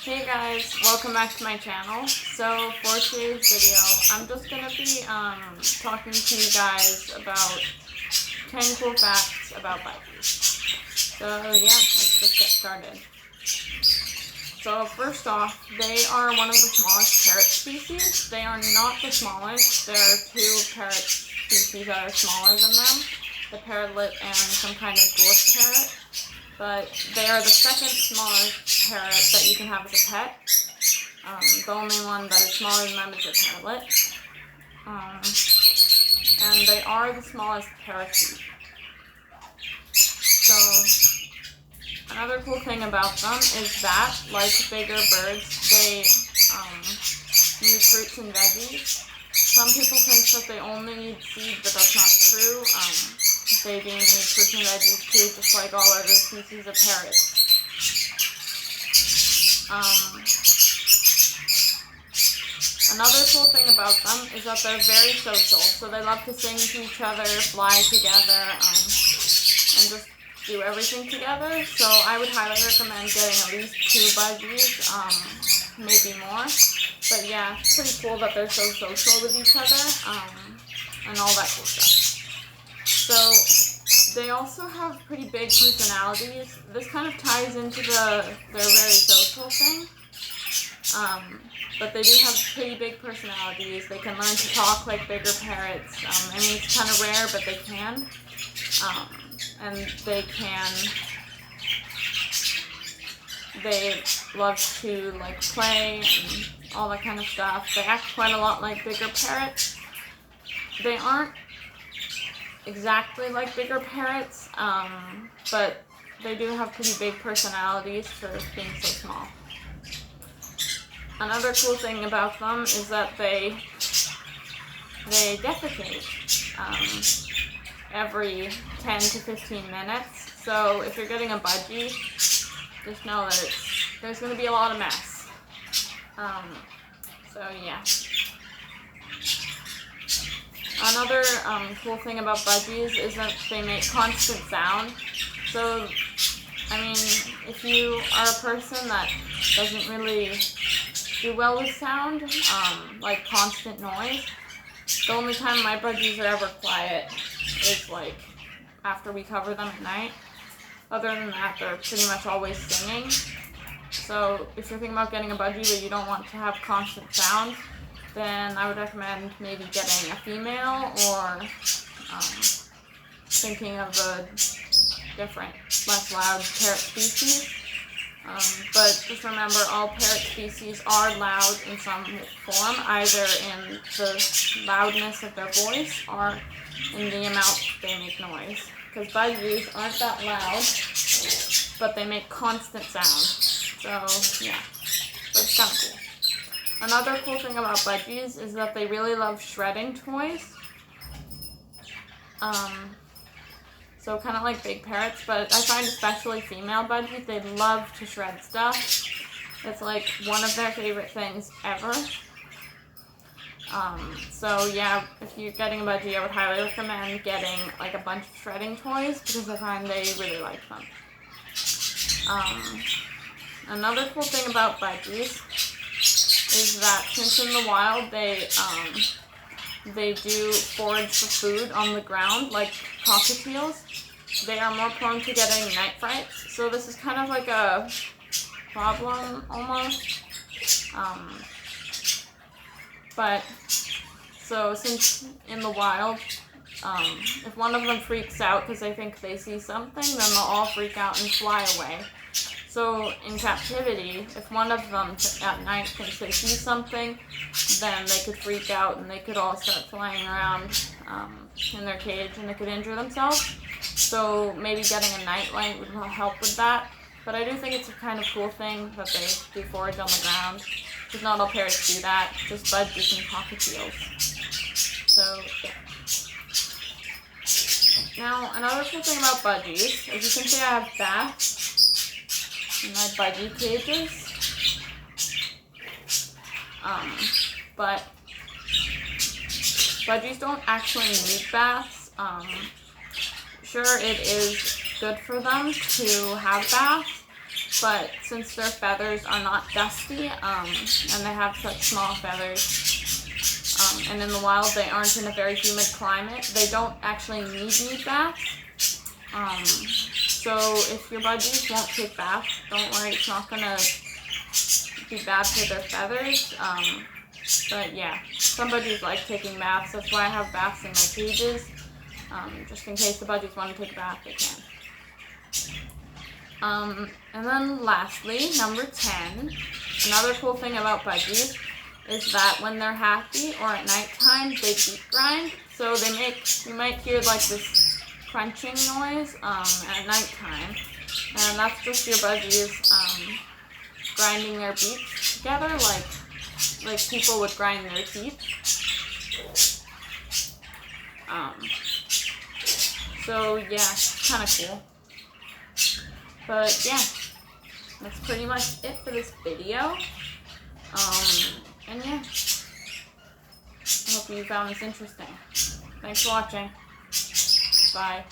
Hey guys, welcome back to my channel. So for today's video, I'm just going to be talking to you guys about 10 cool facts about Budgies. So yeah, let's just get started. So first off, they are one of the smallest parrot species. They are not the smallest. There are two parrot species that are smaller than them, the parrotlet and some kind of dwarf parrot. But they are the second smallest parrot that you can have as a pet. The only one that is smaller than them is the parrotlet. And they are the smallest parakeet. So, another cool thing about them is that, like bigger birds, they need fruits and veggies. Some people think that they only need seeds, but that's not true. They do need fruits and veggies too, just like all other species of parrots. Another cool thing about them is that they're very social. So they love to sing to each other, fly together, and just do everything together. So I would highly recommend getting at least 2 budgies, maybe more. But yeah, it's pretty cool that they're so social with each other, and all that cool stuff. So they also have pretty big personalities. This kind of ties into their very social thing. But they do have pretty big personalities. They can learn to talk like bigger parrots. I mean, it's kind of rare, but they can. And they love to like play and all that kind of stuff. They act quite a lot like bigger parrots. They aren't exactly like bigger parrots, but they do have pretty big personalities for being so small. Another cool thing about them is that they defecate every 10 to 15 minutes. So if you're getting a budgie, just know that there's going to be a lot of mess. So yeah. Another cool thing about budgies is that they make constant sound. So, I mean, if you are a person that doesn't really do well with sound, like constant noise, the only time my budgies are ever quiet is like after we cover them at night. Other than that, they're pretty much always singing. So if you're thinking about getting a budgie but you don't want to have constant sound, then I would recommend maybe getting a female or thinking of a different, less loud parrot species. But just remember, all parrot species are loud in some form, either in the loudness of their voice or in the amount they make noise. Because budgies aren't that loud, but they make constant sound. So, yeah, that's kind of cool. Another cool thing about budgies is that they really love shredding toys. So kind of like big parrots, but I find especially female budgies, they love to shred stuff. It's like one of their favorite things ever. So yeah, if you're getting a budgie, I would highly recommend getting like a bunch of shredding toys because I find they really like them. Another cool thing about budgies is that since in the wild they do forage for food on the ground like cockatiels, they are more prone to getting night frights. So this is kind of like a problem almost. But so since in the wild, if one of them freaks out because they think they see something, then they'll all freak out and fly away. So in captivity, if one of them at night thinks they see something, then they could freak out and they could all start flying around in their cage and they could injure themselves. So maybe getting a night light would help with that. But I do think it's a kind of cool thing that they do forage on the ground. Because not all parrots do that, just budgies and cockatiels. So yeah. Now another cool thing about budgies, as you can see I have bats in my budgie cages, but budgies don't actually need baths. Sure, it is good for them to have baths, but since their feathers are not dusty, and they have such small feathers, and in the wild they aren't in a very humid climate, they don't actually need baths. So if your budgies won't take baths, don't worry, it's not gonna be bad for their feathers. But yeah, some budgies like taking baths. That's why I have baths in my cages. Just in case the budgies want to take a bath, they can. And then lastly, number 10, another cool thing about budgies is that when they're happy or at nighttime, they beak grind. So you might hear like this crunching noise at nighttime, and that's just your budgies grinding their beaks together like people would grind their teeth. So yeah, kind of cool. But yeah, that's pretty much it for this video. And yeah, I hope you found this interesting. Thanks for watching. Bye.